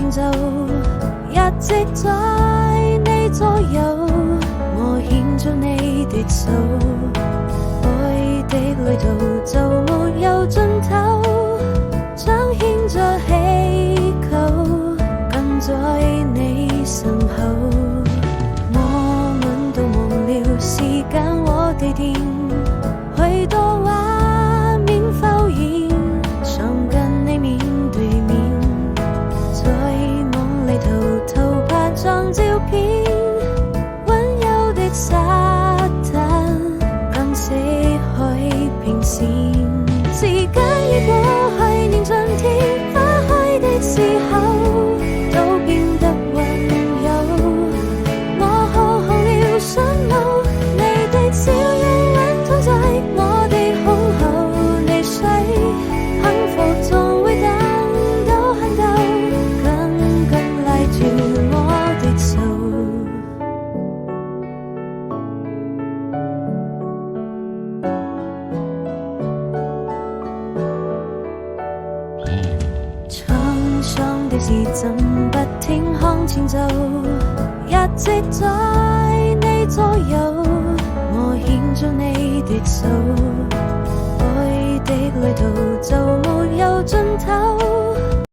前奏，一直在你左右，我牽着你的手，愛的旅途就沒有盡頭，彰顯着祈求，跟在你身後。我們都忘了時間和地點，許多畫面浮現，想跟你面對面，在夢裏偷拍張照片，溫柔的沙灘跟死海平線，時間已過去，年盡天花開的時候都變得溫柔，我好紅了想路，你的笑容溫躺在我的胸口，你睡幸福總會等到很久，緊緊拉住我的手。滄桑的時針不停向前走，一直在你左右，我牽着你的手，愛的旅途就沒有盡頭，